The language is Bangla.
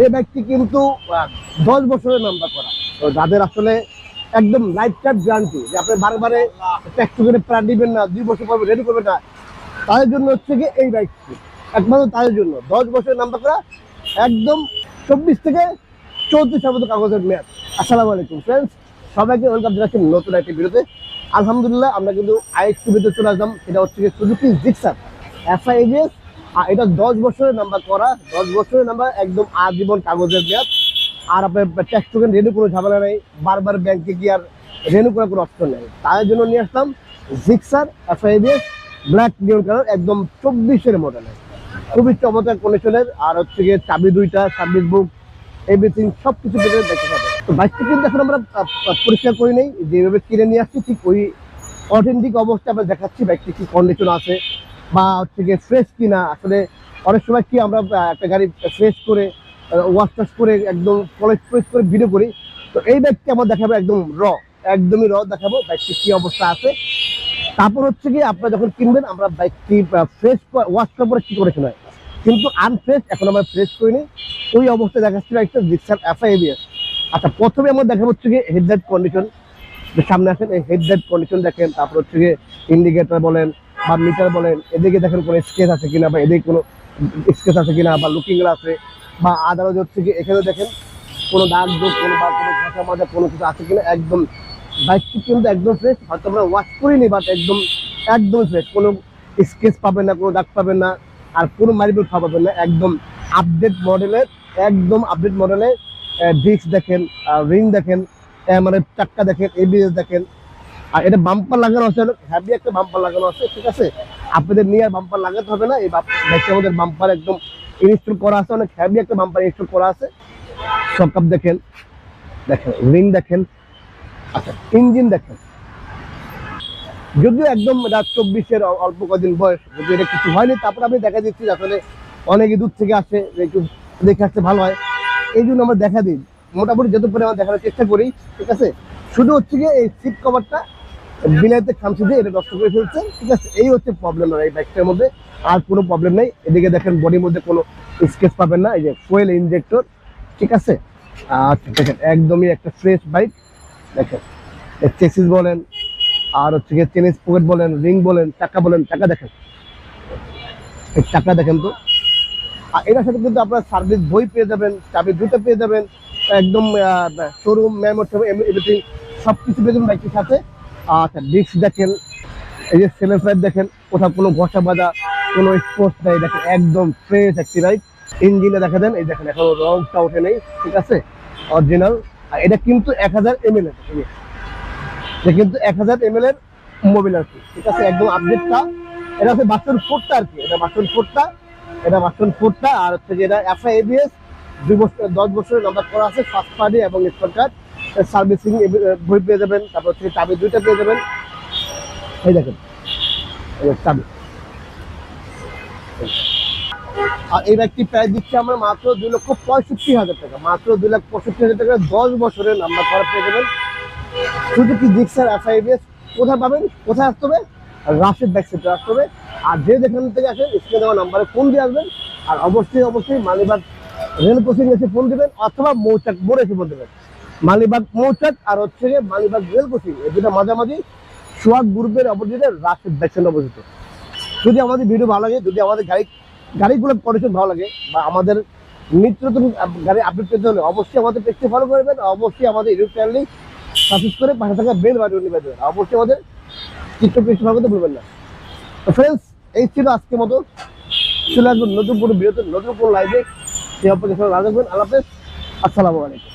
এই ব্যক্তি কিন্তু 10 বছরের নাম্বার করা। তো যাদের আসলে একদম লাইফ টাইম গ্যারান্টি, যে আপনি বারে ট্যাক্স করে প্রাণ দিবেন না, 2 বছর পর রেডি করবেন না, তাদের জন্য হচ্ছে কি এই বাইকটি একমাত্র তাদের জন্য। 10 বছরের নাম্বার করা, একদম 24 থেকে 34 পর্যন্ত কাগজের মেয়াদ। আসসালামু আলাইকুম ফ্রেন্ডস, সবাইকে ওয়েলকাম জানাচ্ছি নতুন একটি ভিডিওতে। আলহামদুলিল্লাহ আমরা কিন্তু আরেকটু ভিডিও চলে আসলাম, সেটা হচ্ছে কি সুজুকি জিক্সার FI ABS। আর এটা 10 বছরের নাম্বার করা, 10 বছরের নাম্বার, একদম আজীবন কাগজের মেয়াদ। আর আপনার ট্যাক্স টোকেন রেনু কোনো ঝামেলা নেই, বারবার ব্যাংকে গিয়ে আর রেনু করার কোনো অপশন নেই। তার জন্য নিয়ে আসলাম Gixxer FI ABS black neon colour, একদম 24-এর মডেলের, খুবই চমৎকার কন্ডিশনের। আর হচ্ছে গিয়ে চাবি দুইটা, সার্ভিস বুক, এভরিথিং সব কিছু দেখতে পাবে। তো বাইকটি কিন্তু এখন আমরা পরিষ্কার করি নেই, যেভাবে কিনে নিয়ে আসছি ঠিক ওই অথেন্টিক অবস্থা আমরা দেখাচ্ছি বাইকটি কি কন্ডিশন আছে, বা হচ্ছে গিয়ে ফ্রেশ কিনা। আসলে অনেক সময় কি আমরা একটা গাড়ি ফ্রেশ করে ওয়াশ টাশ করে একদম পলিশ করে ভিডিও করি, তো এই বাইকটি আমরা দেখাবো একদম একদমই দেখাবো বাইকটি কি অবস্থা আছে। তারপর হচ্ছে কি আপনারা যখন কিনবেন আমরা বাইকটি ফ্রেশ ওয়াশ করার পরে কি করেছেন, কিন্তু আনফ্রেশ এখন আমরা ফ্রেশ করিনি, ওই অবস্থায় দেখাচ্ছি একটা জিক্সার FI ABS। আচ্ছা, প্রথমে আমরা দেখা হচ্ছে কি হেডলাইট কন্ডিশন, যে সামনে আসেন এই হেডলাইট কন্ডিশন দেখেন। তারপর হচ্ছে গিয়ে ইন্ডিকেটর বলেন বা মিটার বলেন, এদিকে দেখেন কোনো স্কেচ আছে কিনা, বা এদিকে কোনো স্কেচ আছে কিনা, বা লুকিং গ্লাস আছে, বা আদারওয়াইজ হচ্ছে কি এখানে দেখেন কোনো দাগ দোষ কোনো বা কোনো ঘষা মাজা কোনো কিছু আছে কিনা। একদম বাইকটি কিন্তু একদম ফ্রেশ, হয়তো আমরা ওয়াশ করিনি, বাট একদম ফ্রেশ, কোনো স্কেচ পাবেন না, কোনো দাগ পাবেন না, আর কোনো মারিবল খাওয়া পাবেন না। একদম আপডেট মডেলের, ডিস্ক দেখেন, রিং দেখেন, মানে চাক্কা দেখেন, ABS দেখেন। আর এটা বাম্পার লাগানো আছে, হ্যাভি একটা বাম্পার লাগানো আছে, ঠিক আছে। আপনাদের নিয়ে আর বাম্পার লাগাতে হবে না, এই বাইকটার মধ্যে বাম্পার একদম ইনস্টল করা আছে, অনেক হ্যাভি একটা বাম্পার ইনস্টল করা আছে। সকাপ দেখেন, রিং দেখেন। আচ্ছা, ইঞ্জিন দেখেন, যদিও একদম এটা 24-এর অল্প কদিন বয়স, যদি এটা কিছু হয়নি। তারপরে আমি দেখা দিচ্ছি আসলে অনেকে দূর থেকে আসে, একটু দেখে আসতে ভালো হয়, এই জন্য আমরা দেখা দিই। মোটামুটি যত পরিমাণ দেখানোর চেষ্টা করি, ঠিক আছে। শুধু হচ্ছে গিয়ে এই সিট কভারটা বিলাইতে খামচি দিয়ে এটা নষ্ট করে ফেলছে, ঠিক আছে। এই হচ্ছে প্রবলেম না এই বাইকটার মধ্যে, আর কোনো প্রবলেম নেই। এদিকে দেখেন বডির মধ্যে কোনো স্কেচ পাবেন না, এই যে ফুয়েল ইনজেক্টর, ঠিক আছে। আচ্ছা দেখেন, একদমই একটা ফ্রেশ বাইক। দেখেন চেসিস বলেন, আর হচ্ছে গিয়ে চেন পকেট বলেন, রিং বলেন, চাকা বলেন, চাকা দেখেন, এই চাকা দেখেন তো। আর এটার সাথে কিন্তু আপনার সার্ভিস বই পেয়ে যাবেন, চাবি দুটো পেয়ে যাবেন, একদম শোরুম মেমোর এভরিথিং সব কিছু পেয়ে যাবেন বাইকের সাথে। আচ্ছা, ডিস্ক দেখেন, এই যে সেলের পাইপ দেখেন, কোথাও কোনো ঘষা বাঁধা কোনো স্পোর্টস নেই, দেখেন একদম ফ্রেশ একটি বাইক। ইঞ্জিনে দেখা দেন, এই দেখেন এখনো রংটা ওঠে নেই, ঠিক আছে, অরিজিনাল। আর এটা কিন্তু 1000 ml এর, এটা কিন্তু 1000 ml এর মোবিল আর কি, ঠিক আছে, একদম আপডেটটা। এটা হচ্ছে ভার্সন 4টা আর কি, এটা ভার্সন 4টা। আর হচ্ছে যে এটা FI ABS 10 বছরের নাম্বার করা আছে, ফার্স্ট পার্টি এবং স্পট কার্ড, সার্ভিসিং বই পেয়ে যাবেন। তারপর হচ্ছে চাবি দুইটা পেয়ে যাবেন, এই দেখেন চাবি। আর এই বাইকটি প্রাইস দিচ্ছি আমরা মাত্র 2,65,000 টাকা, মাত্র 2,65,000 টাকা 10 বছরের নাম্বার করা পেয়ে যাবেন সুজুকি জিক্সার FI ABS। কোথায় পাবেন, কোথায় আসতে হবে? রাশেদ বাইক সেন্টারে আসতে হবে। আর যে যেখান থেকে আসেন স্ক্রিনে দেওয়া নাম্বারে ফোন দিয়ে আসবেন। আর অবশ্যই মালিবাগ রেল ক্রসিং এসে ফোন দেবেন, অথবা মৌচাক মোড়ে এসে ফোন দেবেন। মালিবাগ মৌচাক আর হচ্ছে মালিবাগ রেল ক্রসিং, এই দুটা মাঝামাঝি সোহাগ গ্রুপের অপোজিটে রাশেদ বাইক সেন্টার অবস্থিত। যদি আমাদের ভিডিও ভালো লাগে, যদি আমাদের গাড়িগুলোর কন্ডিশন ভালো লাগে, বা আমাদের নিত্য নতুন গাড়ি আপডেট পেতে হলে অবশ্যই আমাদের পেজটি ফলো করবেন, অবশ্যই আমাদের ইউটিউব চ্যানেলটি সাবস্ক্রাইব করে পাশে থাকা বেল বাটন নিয়ে দেবেন, অবশ্যই আমাদের টিকটক পেজটি ফলো করতে ভুলবেন না। তো ফ্রেন্ডস, এই ছিল আজকের মতো। চলে আসবেন নতুন কোনো ভিডিওতে, নতুন কোনো লাইভে। সে অপেক্ষা ভালো থাকবেন। আল্লাহ হাফেজ, আসসালামু আলাইকুম।